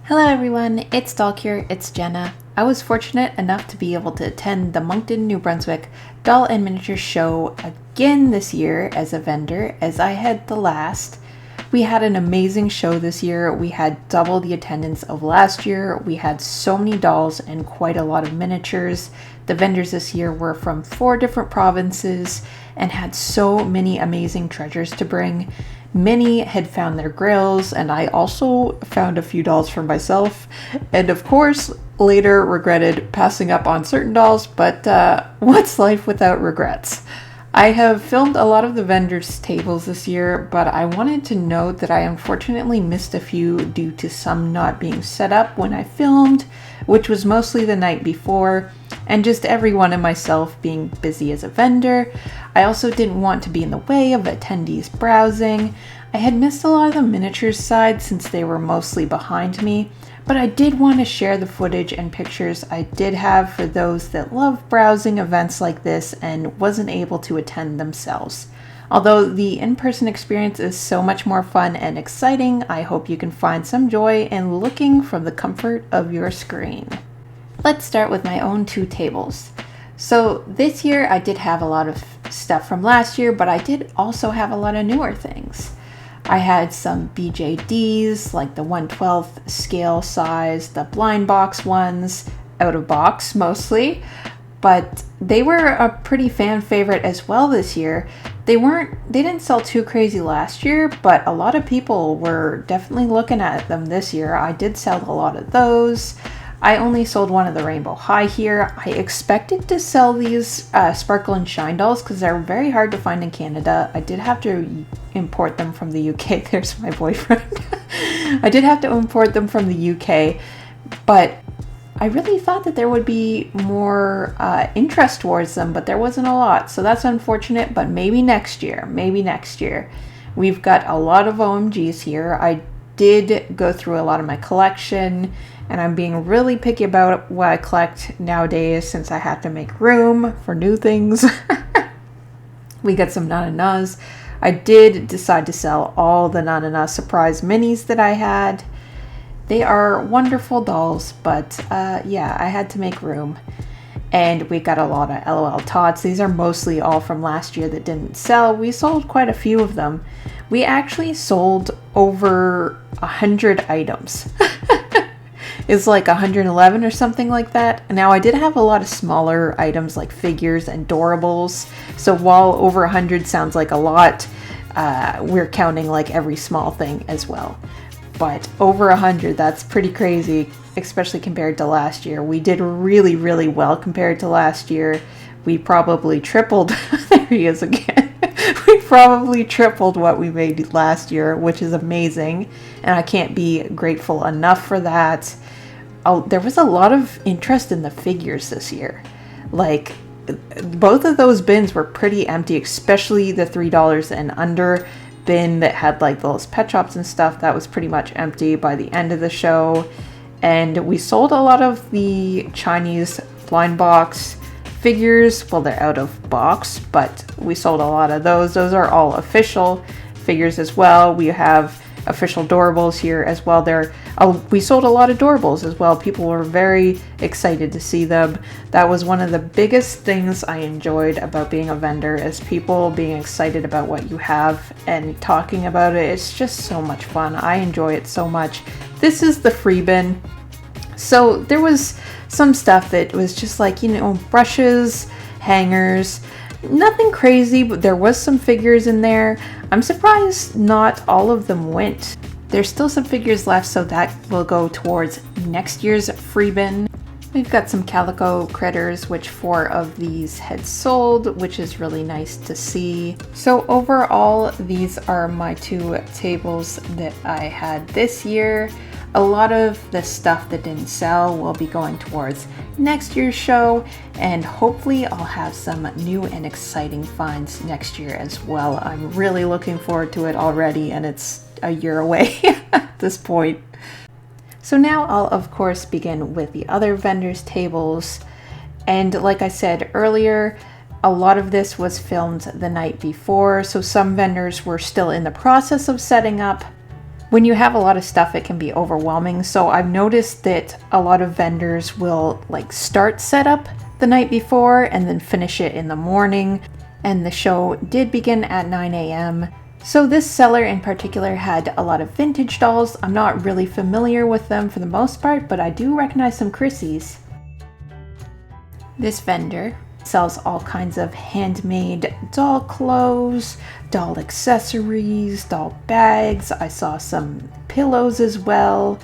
Hello everyone, it's Doll here, it's Jenna. I was fortunate enough to be able to attend the Moncton, New-Brunswick Doll and Miniature Show again this year as a vendor, as I had the last. We had an amazing show this year. We had double the attendance of last year. We had so many dolls and quite a lot of miniatures. The vendors this year were from 4 different provinces and had so many amazing treasures to bring. Many had found their grails, and I also found a few dolls for myself, and of course later regretted passing up on certain dolls, but what's life without regrets? I have filmed a lot of the vendors' tables this year, but I wanted to note that I unfortunately missed a few due to some not being set up when I filmed, which was mostly the night before, and just everyone and myself being busy as a vendor. I also didn't want to be in the way of attendees browsing. I had missed a lot of the miniatures side since they were mostly behind me, but I did want to share the footage and pictures I did have for those that love browsing events like this and wasn't able to attend themselves. Although the in-person experience is so much more fun and exciting, I hope you can find some joy in looking from the comfort of your screen. Let's start with my own 2 tables. So this year I did have a lot of stuff from last year, but I did also have a lot of newer things. I had some BJDs, like the 1/12 scale size, the blind box ones, out of box mostly, but they were a pretty fan favorite as well this year. They didn't sell too crazy last year, but a lot of people were definitely looking at them this year. I did sell a lot of those. I only sold one of the Rainbow High here. I expected to sell these Sparkle and Shine dolls because they're very hard to find in Canada. I did have to import them from the UK. There's my boyfriend. I did have to import them from the UK, but I really thought that there would be more interest towards them, but there wasn't a lot. So that's unfortunate, but maybe next year. Maybe next year. We've got a lot of OMGs here. I did go through a lot of my collection, and I'm being really picky about what I collect nowadays since I have to make room for new things. We got some Nananas. I did decide to sell all the Nanana surprise minis that I had. They are wonderful dolls, but yeah, I had to make room. And we got a lot of LOL Tots. These are mostly all from last year that didn't sell. We sold quite a few of them. We actually sold over 100 items. It's like 111 or something like that. Now I did have a lot of smaller items like figures and doorables. So while over 100 sounds like a lot, we're counting like every small thing as well. But over 100, that's pretty crazy, especially compared to last year. We did really, really well compared to last year. We probably tripled, there he is again. We probably tripled what we made last year, which is amazing. And I can't be grateful enough for that. Oh, there was a lot of interest in the figures this year. Like, both of those bins were pretty empty, especially the $3 and under bin that had like those pet shops and stuff. That was pretty much empty by the end of the show. And we sold a lot of the Chinese blind box figures. Well, they're out of box, but we sold a lot of those. Those are all official figures as well. We have official doorables here as well. We sold a lot of doorables as well. People were very excited to see them. That was one of the biggest things I enjoyed about being a vendor, is people being excited about what you have and talking about it. It's just so much fun. I enjoy it so much. This is the free bin. So there was some stuff that was just like, brushes, hangers, nothing crazy, but there was some figures in there. I'm surprised not all of them went. There's still some figures left, so that will go towards next year's free bin. We've got some calico critters, which 4 of these had sold, which is really nice to see. So overall, these are my 2 tables that I had this year. A lot of the stuff that didn't sell will be going towards next year's show, and hopefully I'll have some new and exciting finds next year as well. I'm really looking forward to it already, and it's a year away at this point. So now I'll of course begin with the other vendors' tables, and like I said earlier, a lot of this was filmed the night before, so some vendors were still in the process of setting up. When you have a lot of stuff, it can be overwhelming. So I've noticed that a lot of vendors will like start setup the night before and then finish it in the morning. And the show did begin at 9 a.m. So this seller in particular had a lot of vintage dolls. I'm not really familiar with them for the most part, but I do recognize some Chrissies. This vendor sells all kinds of handmade doll clothes, doll accessories, doll bags. I saw some pillows as well.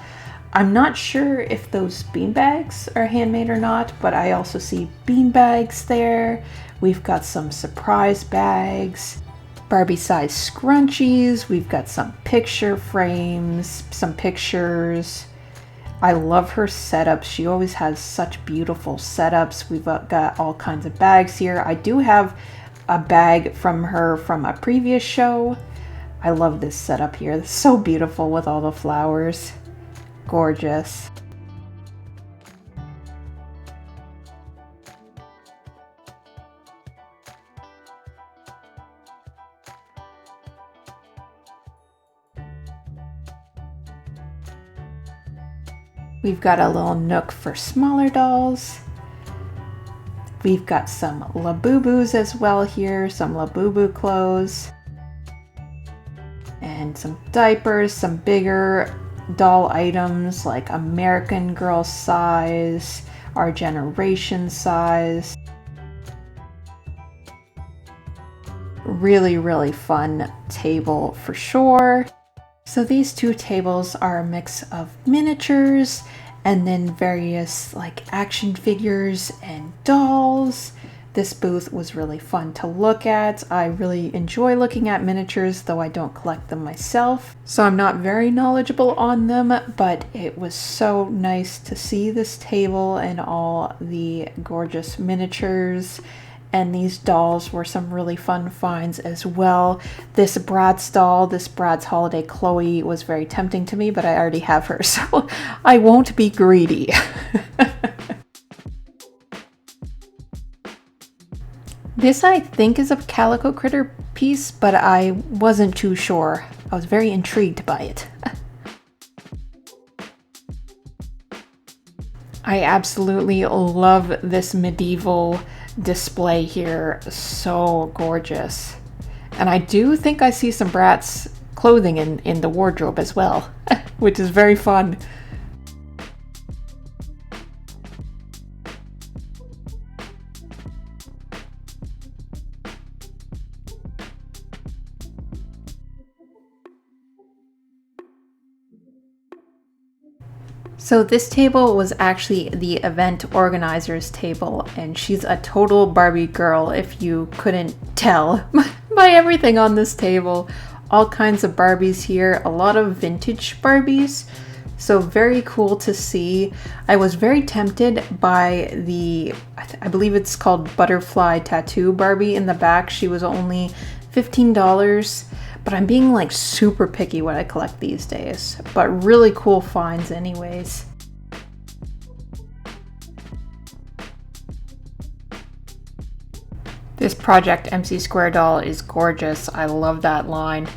I'm not sure if those bean bags are handmade or not, but I also see bean bags there. We've got some surprise bags, Barbie-sized scrunchies. We've got some picture frames, some pictures. I love her setups. She always has such beautiful setups. We've got all kinds of bags here. I do have a bag from her from a previous show. I love this setup here. It's so beautiful with all the flowers. Gorgeous. We've got a little nook for smaller dolls. We've got some Labubus as well here, some Labubu clothes. And some diapers, some bigger doll items like American Girl size, our generation size. Really, really fun table for sure. So these two tables are a mix of miniatures and then various like action figures and dolls. This booth was really fun to look at. I really enjoy looking at miniatures, though I don't collect them myself. So I'm not very knowledgeable on them, but it was so nice to see this table and all the gorgeous miniatures. And these dolls were some really fun finds as well. This Bratz doll, this Bratz Holiday Chloe, was very tempting to me, but I already have her, so I won't be greedy. This I think is a Calico Critter piece, but I wasn't too sure. I was very intrigued by it. I absolutely love this medieval display here. So gorgeous. And I do think I see some Bratz clothing in the wardrobe as well, which is very fun. So this table was actually the event organizer's table, and she's a total Barbie girl if you couldn't tell by everything on this table. All kinds of Barbies here, a lot of vintage Barbies, so very cool to see. I was very tempted by the, I believe it's called Butterfly Tattoo Barbie in the back. She was only $15. But I'm being like super picky what I collect these days. But really cool finds anyways. This Project MC Square doll is gorgeous. I love that line.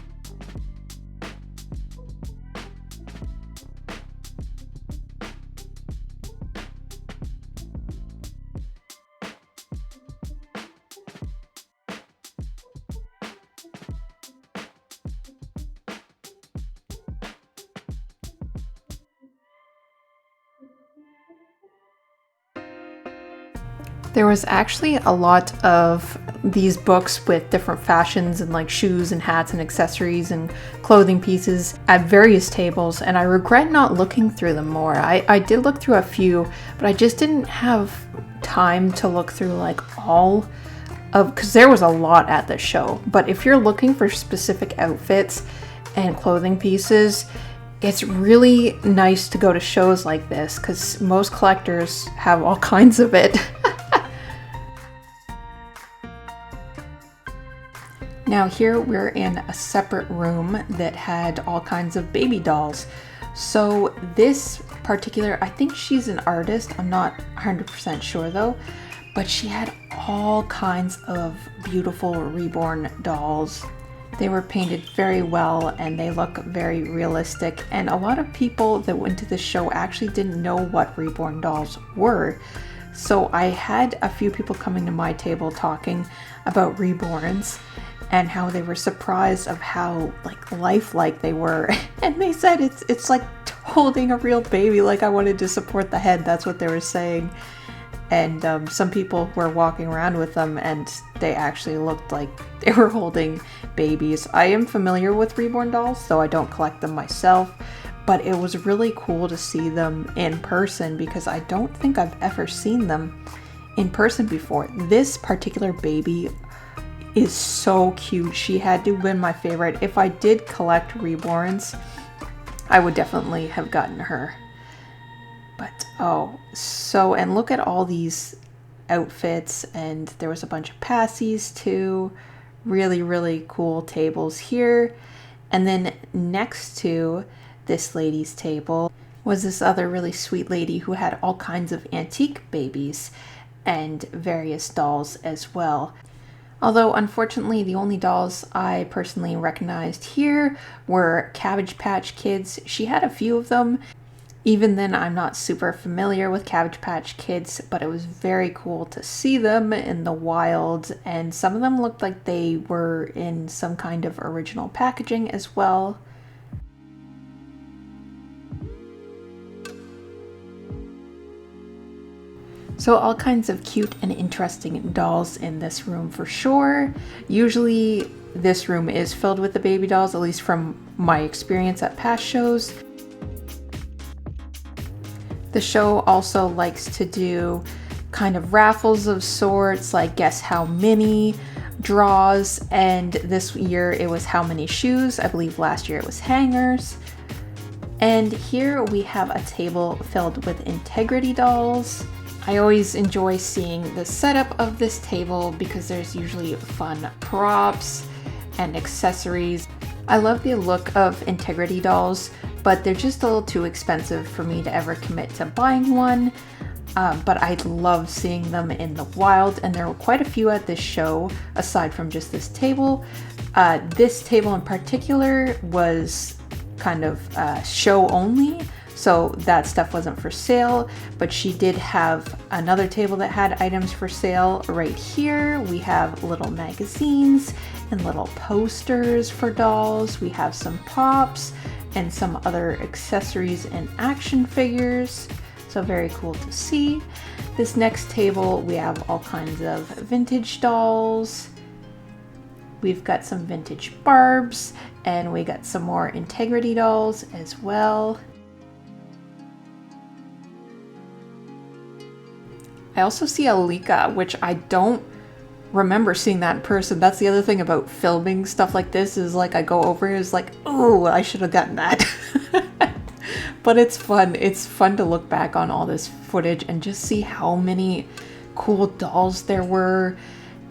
There was actually a lot of these books with different fashions and like shoes and hats and accessories and clothing pieces at various tables, and I regret not looking through them more. I did look through a few, but I just didn't have time to look through like all of, because there was a lot at the show. But if you're looking for specific outfits and clothing pieces, it's really nice to go to shows like this because most collectors have all kinds of it. Now here we're in a separate room that had all kinds of baby dolls. So this particular, I think she's an artist, I'm not 100% sure though, but she had all kinds of beautiful reborn dolls. They were painted very well and they look very realistic, and a lot of people that went to the show actually didn't know what Reborn dolls were. So I had a few people coming to my table talking about Reborns and how they were surprised of how like lifelike they were. And they said it's like holding a real baby. Like, I wanted to support the head, that's what they were saying. And some people were walking around with them and they actually looked like they were holding babies. I am familiar with Reborn dolls, though I don't collect them myself, but it was really cool to see them in person because I don't think I've ever seen them in person before. This particular baby is so cute. She had to have been my favorite. If I did collect Reborns, I would definitely have gotten her. But and look at all these outfits, and there was a bunch of passies too. Really, really cool tables here. And then next to this lady's table was this other really sweet lady who had all kinds of antique babies and various dolls as well. Although unfortunately the only dolls I personally recognized here were Cabbage Patch Kids. She had a few of them. Even then, I'm not super familiar with Cabbage Patch Kids, but it was very cool to see them in the wild, and some of them looked like they were in some kind of original packaging as well. So all kinds of cute and interesting dolls in this room for sure. Usually this room is filled with the baby dolls, at least from my experience at past shows. The show also likes to do kind of raffles of sorts, like guess how many draws, and this year it was how many shoes. I believe last year it was hangers. And here we have a table filled with integrity dolls. I always enjoy seeing the setup of this table because there's usually fun props and accessories. I love the look of integrity dolls, but they're just a little too expensive for me to ever commit to buying one. But I love seeing them in the wild, and there were quite a few at this show aside from just this table. This table in particular was kind of show only, so that stuff wasn't for sale, but she did have another table that had items for sale. Right here we have little magazines and little posters for dolls. We have some pops and some other accessories and action figures, so very cool to see. This next table we have all kinds of vintage dolls. We've got some vintage Barbs, and we got some more integrity dolls as well. I also see Alika, which I don't remember seeing that in person. That's the other thing about filming stuff like this, is like I go over here, it's like, oh, I should have gotten that. But it's fun. It's fun to look back on all this footage and just see how many cool dolls there were.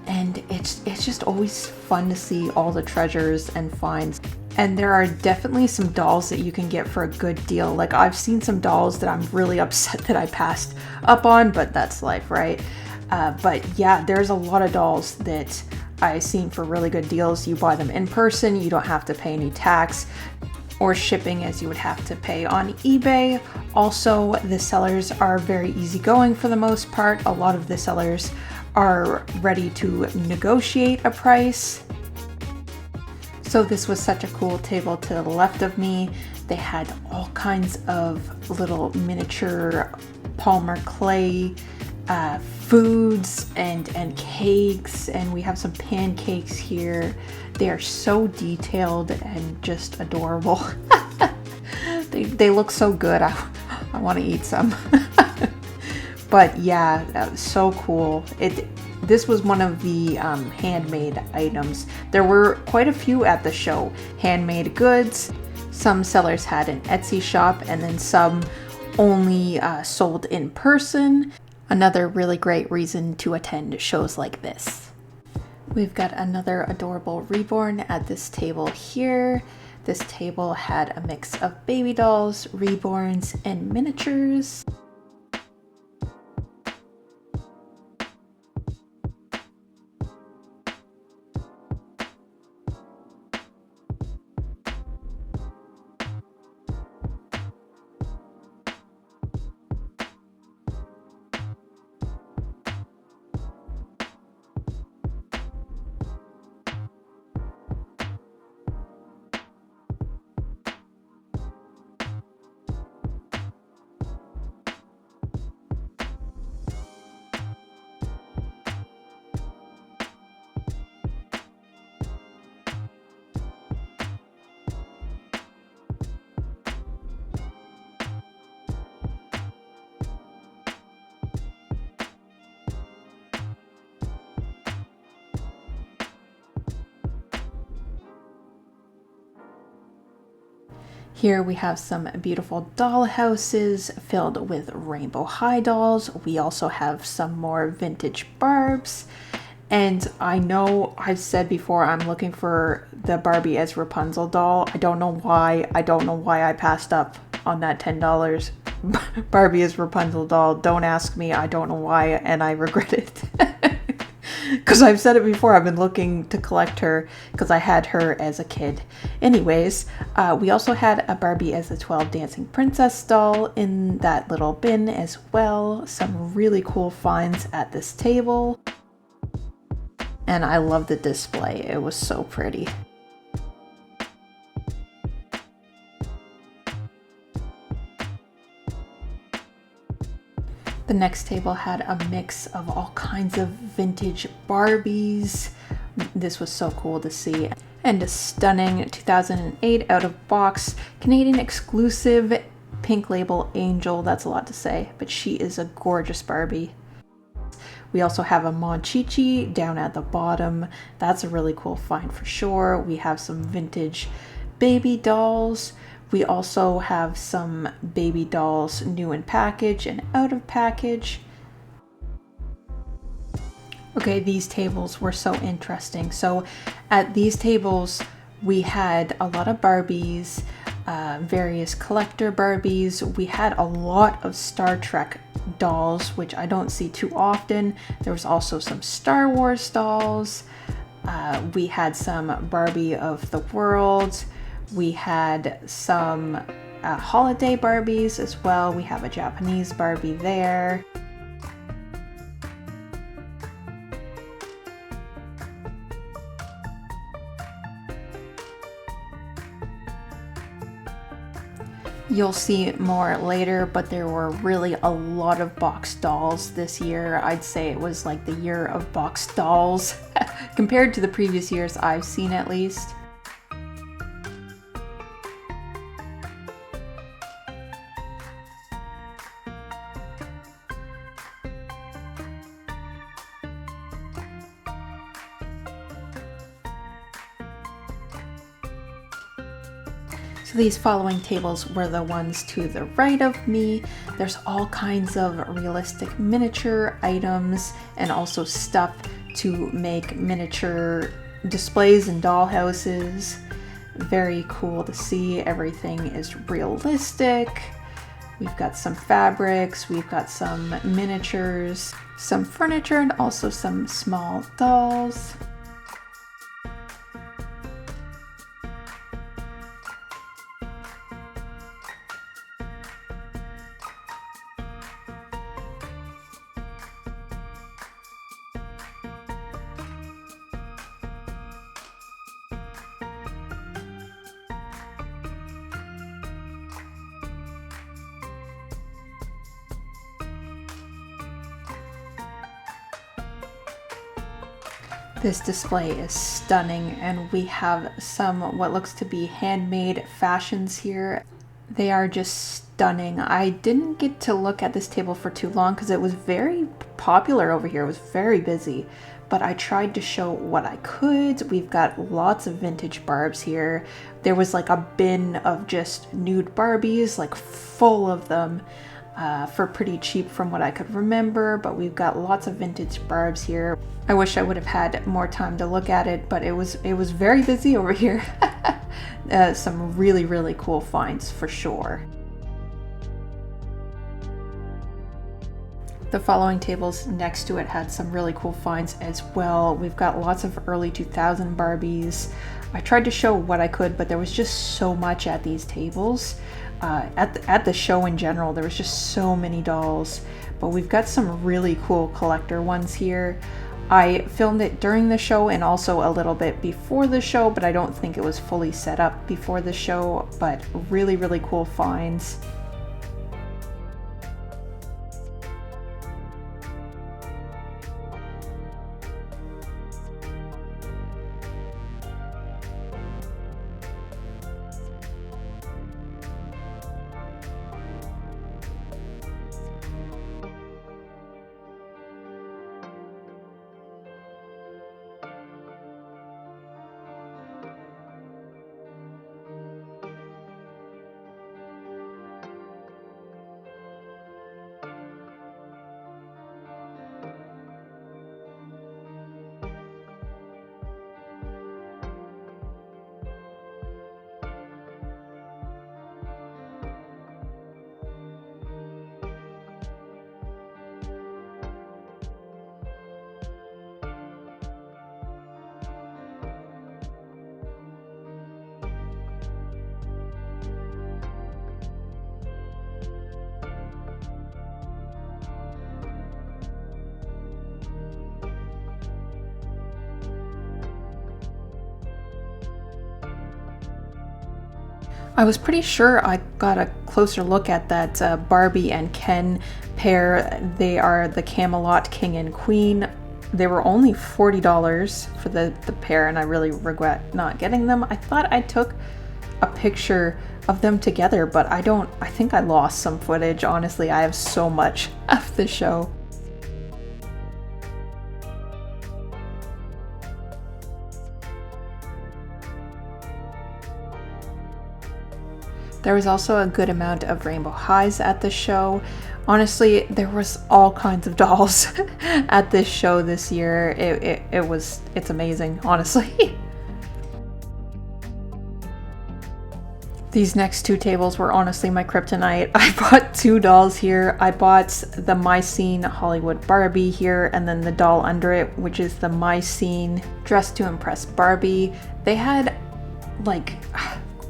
And it's just always fun to see all the treasures and finds. And there are definitely some dolls that you can get for a good deal. Like, I've seen some dolls that I'm really upset that I passed up on, but that's life, right? But yeah, there's a lot of dolls that I've seen for really good deals. You buy them in person, you don't have to pay any tax or shipping as you would have to pay on eBay. Also, the sellers are very easygoing for the most part. A lot of the sellers are ready to negotiate a price. So this was such a cool table to the left of me. They had all kinds of little miniature Palmer clay foods and cakes, and we have some pancakes here. They are so detailed and just adorable. They look so good. I want to eat some. But yeah, that was so cool. This was one of the handmade items. There were quite a few at the show. Handmade goods. Some sellers had an Etsy shop, and then some only sold in person. Another really great reason to attend shows like this. We've got another adorable Reborn at this table here. This table had a mix of baby dolls, Reborns, and miniatures. Here we have some beautiful doll houses filled with rainbow high dolls. We also have some more vintage Barbs. And I know I've said before I'm looking for the Barbie as Rapunzel doll. I don't know why. I don't know why I passed up on that $10 Barbie as Rapunzel doll. Don't ask me. I don't know why, and I regret it. Because I've said it before, I've been looking to collect her because I had her as a kid. Anyways, we also had a Barbie as a 12 Dancing Princess doll in that little bin as well. Some really cool finds at this table. And I love the display. It was so pretty. The next table had a mix of all kinds of vintage Barbies. This was so cool to see. And a stunning 2008 out of box Canadian exclusive pink label Angel. That's a lot to say, but she is a gorgeous Barbie. We also have a Monchichi down at the bottom. That's a really cool find for sure. We have some vintage baby dolls. We also have some baby dolls new in package and out of package. Okay, these tables were so interesting. So at these tables, we had a lot of Barbies, various collector Barbies. We had a lot of Star Trek dolls, which I don't see too often. There was also some Star Wars dolls. We had some Barbie of the World. We had some holiday Barbies as well. We have a Japanese Barbie there. You'll see more later, but there were really a lot of box dolls this year. I'd say it was like the year of box dolls compared to the previous years I've seen at least. So these following tables were the ones to the right of me. There's all kinds of realistic miniature items and also stuff to make miniature displays in doll houses. Very cool to see. Everything is realistic. We've got some fabrics, we've got some miniatures, some furniture, and also some small dolls. This display is stunning, and we have some what looks to be handmade fashions here. They are just stunning. I didn't get to look at this table for too long because it was very popular over here. It was very busy, but I tried to show what I could. We've got lots of vintage Barbs here. There was like a bin of just nude Barbies, like full of them. For pretty cheap from what I could remember, but we've got lots of vintage Barbs here. I wish I would have had more time to look at it, but it was very busy over here. Some really cool finds for sure. The following tables next to it had some really cool finds as well. We've got lots of early 2000 Barbies. I tried to show what I could, but there was just so much at these tables. At the show in general, there was just so many dolls, but we've got some really cool collector ones here. I filmed it during the show and also a little bit before the show, but I don't think it was fully set up before the show, but really cool finds. I was pretty sure I got a closer look at that Barbie and Ken pair. They are the Camelot King and Queen. They were only $40 for the pair, and I really regret not getting them. I thought I took a picture of them together, but I think I lost some footage. Honestly, I have so much of the show. There was also a good amount of rainbow highs at the show. Honestly, there was all kinds of dolls at this show this year. It's amazing, honestly. These next two tables were honestly my kryptonite. I bought two dolls here. I bought the My Scene Hollywood Barbie here, and then the doll under it, which is the My Scene Dress to Impress Barbie. They had like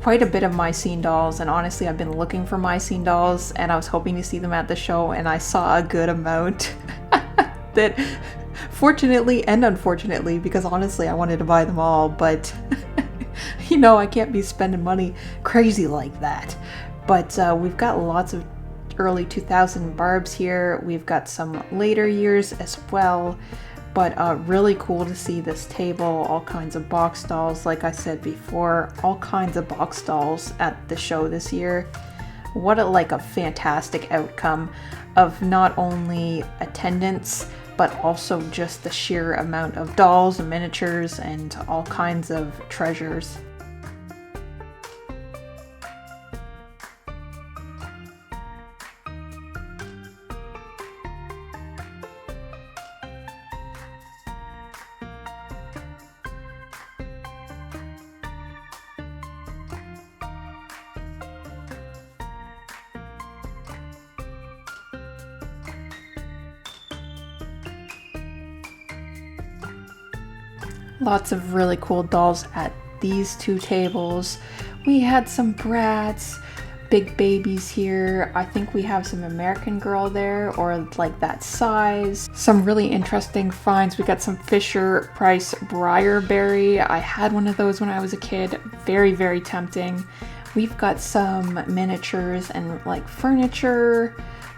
quite a bit of My Scene dolls, and honestly I've been looking for My Scene dolls and I was hoping to see them at the show, and I saw a good amount that fortunately and unfortunately, because honestly I wanted to buy them all, but you know, I can't be spending money crazy like that. But we've got lots of early 2000 Barbs here. We've got some later years as well. But really cool to see this table, all kinds of box dolls, like I said before, all kinds of box dolls at the show this year. What a fantastic outcome of not only attendance, but also just the sheer amount of dolls and miniatures and all kinds of treasures. Lots of really cool dolls at these two tables. We had some Bratz, big babies here. I think we have some American Girl there, or like that size. Some really interesting finds. We got some Fisher Price Briarberry. I had one of those when I was a kid. Very, very tempting. We've got some miniatures and like furniture,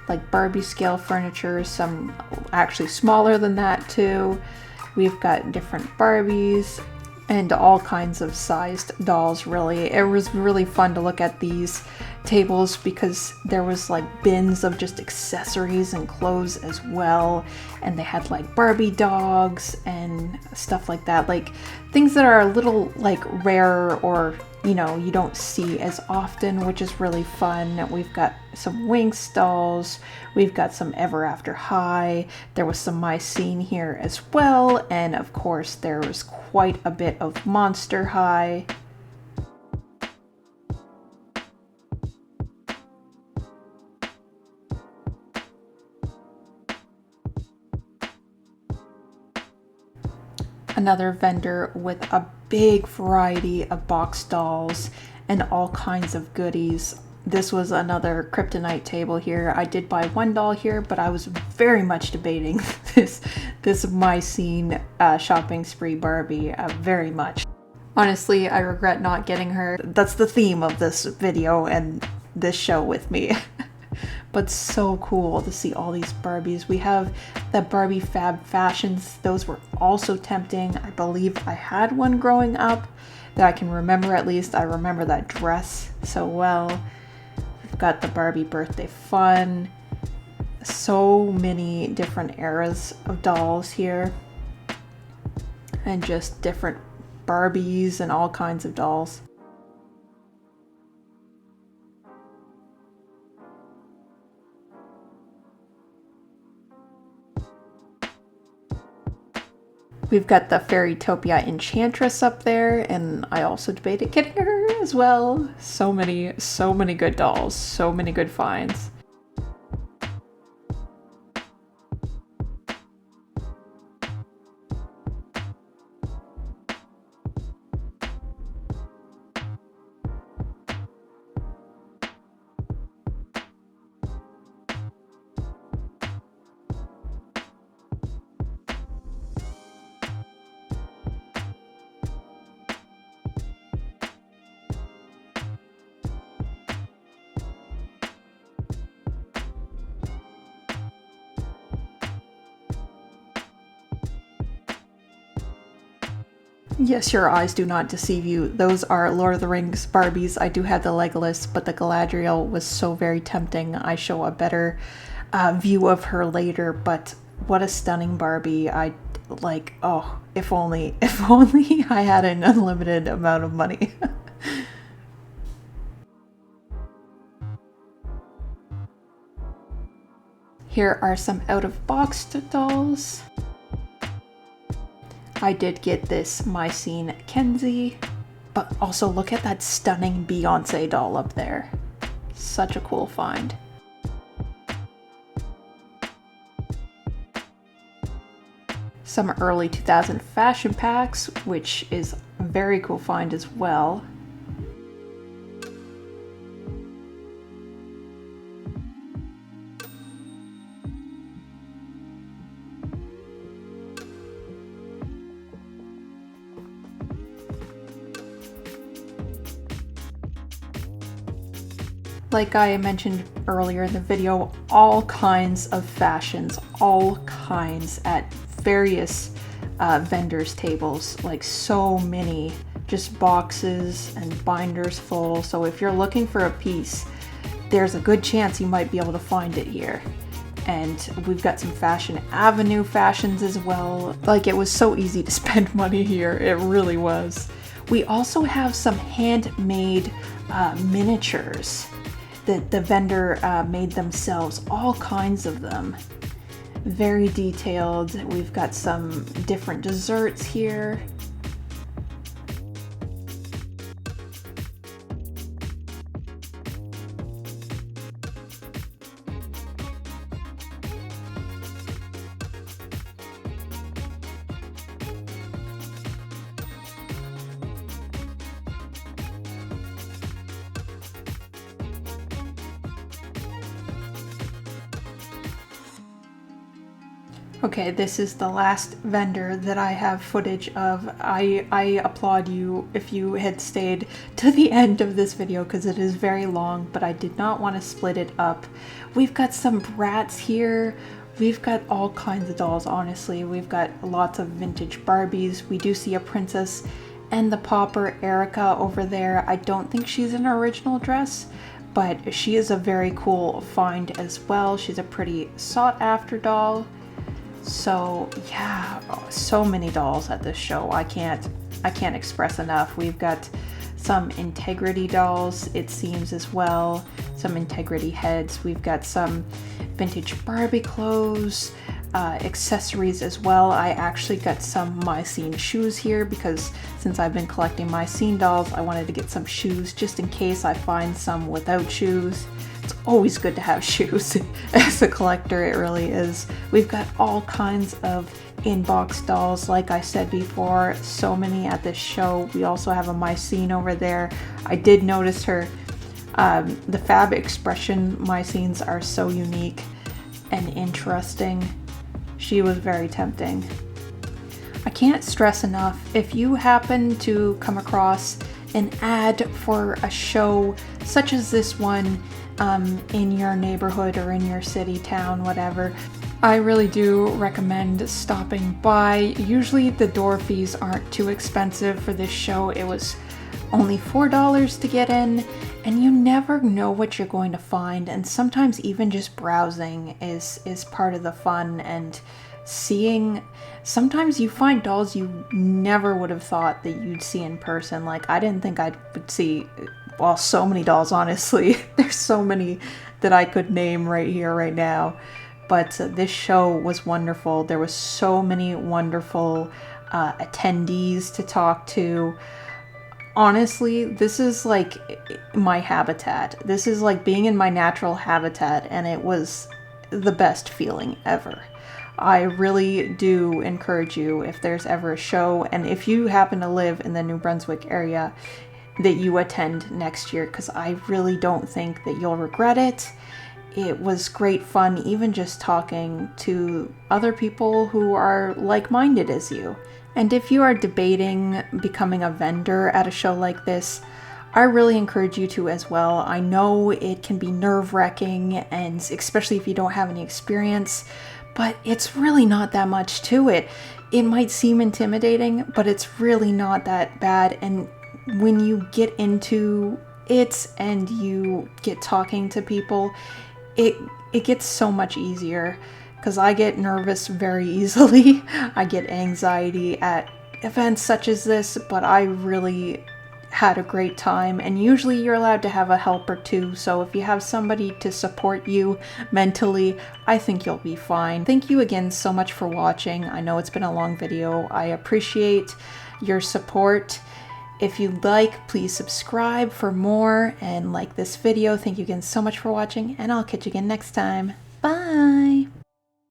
like Barbie scale furniture, some actually smaller than that too. We've got different Barbies and all kinds of sized dolls, really. It was really fun to look at these tables because there was like bins of just accessories and clothes as well. And they had like Barbie dogs and stuff like that. Like things that are a little like rare, or you know, you don't see as often, which is really fun. We've got some Winx dolls. We've got some Ever After High. There was some My Scene here as well. And of course, there was quite a bit of Monster High. Another vendor with a big variety of box dolls and all kinds of goodies. This was another kryptonite table here. I did buy one doll here, but I was very much debating this My Scene shopping spree Barbie very much. Honestly, I regret not getting her. That's the theme of this video and this show with me. But so cool to see all these Barbies. We have the Barbie Fab Fashions. Those were also tempting. I believe I had one growing up that I can remember at least. I remember that dress so well. We've got the Barbie Birthday Fun. So many different eras of dolls here. And just different Barbies and all kinds of dolls. We've got the Fairytopia Enchantress up there, and I also debated getting her as well. So many good dolls, so many good finds. Yes, your eyes do not deceive you. Those are Lord of the Rings Barbies. I do have the Legolas, but the Galadriel was so very tempting. I show a better view of her later, but what a stunning Barbie. I like, oh, if only I had an unlimited amount of money. Here are some out-of-box dolls. I did get this Mycene Kenzie, but also look at that stunning Beyonce doll up there. Such a cool find. Some early 2000 fashion packs, which is a very cool find as well. Like I mentioned earlier in the video, all kinds of fashions, all kinds at various vendors' tables, like so many, just boxes and binders full. So if you're looking for a piece, there's a good chance you might be able to find it here. And we've got some Fashion Avenue fashions as well. Like, it was so easy to spend money here, it really was. We also have some handmade miniatures that the vendor made themselves, all kinds of them. Very detailed. We've got some different desserts here. Okay, this is the last vendor that I have footage of. I applaud you if you had stayed to the end of this video because it is very long, but I did not want to split it up. We've got some brats here. We've got all kinds of dolls, honestly. We've got lots of vintage Barbies. We do see a princess and the pauper Erica over there. I don't think she's an original dress, but she is a very cool find as well. She's a pretty sought after doll. So yeah, so many dolls at this show. I can't express enough. We've got some Integrity dolls, it seems, as well. Some Integrity heads. We've got some vintage Barbie clothes, accessories as well. I actually got some Mycene shoes here because since I've been collecting Mycene dolls, I wanted to get some shoes just in case I find some without shoes. It's always good to have shoes as a collector, it really is. We've got all kinds of in-box dolls, like I said before, so many at this show. We also have a Mycene over there. I did notice her. The Fab Expression Mycenes are so unique and interesting. She was very tempting. I can't stress enough, if you happen to come across an ad for a show such as this one in your neighborhood or in your city, town, whatever, I really do recommend stopping by. Usually the door fees aren't too expensive for this show. It was only $4 to get in, and you never know what you're going to find, and sometimes even just browsing is part of the fun, and seeing, sometimes you find dolls you never would have thought that you'd see in person. Like, I didn't think I would see, well, so many dolls, honestly. There's so many that I could name right here, right now. But this show was wonderful. There was so many wonderful attendees to talk to. Honestly, this is like my habitat. This is like being in my natural habitat, and it was the best feeling ever. I really do encourage you, if there's ever a show, and if you happen to live in the New Brunswick area, that you attend next year, because I really don't think that you'll regret it. It was great fun, even just talking to other people who are like-minded as you. And if you are debating becoming a vendor at a show like this, I really encourage you to as well. I know it can be nerve-wracking, and especially if you don't have any experience, but it's really not that much to it. It might seem intimidating, but it's really not that bad. And when you get into it and you get talking to people, it gets so much easier, because I get nervous very easily. I get anxiety at events such as this, but I really had a great time. And usually you're allowed to have a helper too, so if you have somebody to support you mentally, I think you'll be fine. Thank you again so much for watching. I know it's been a long video. I appreciate your support. If you'd like, please subscribe for more and like this video. Thank you again so much for watching, and I'll catch you again next time. Bye!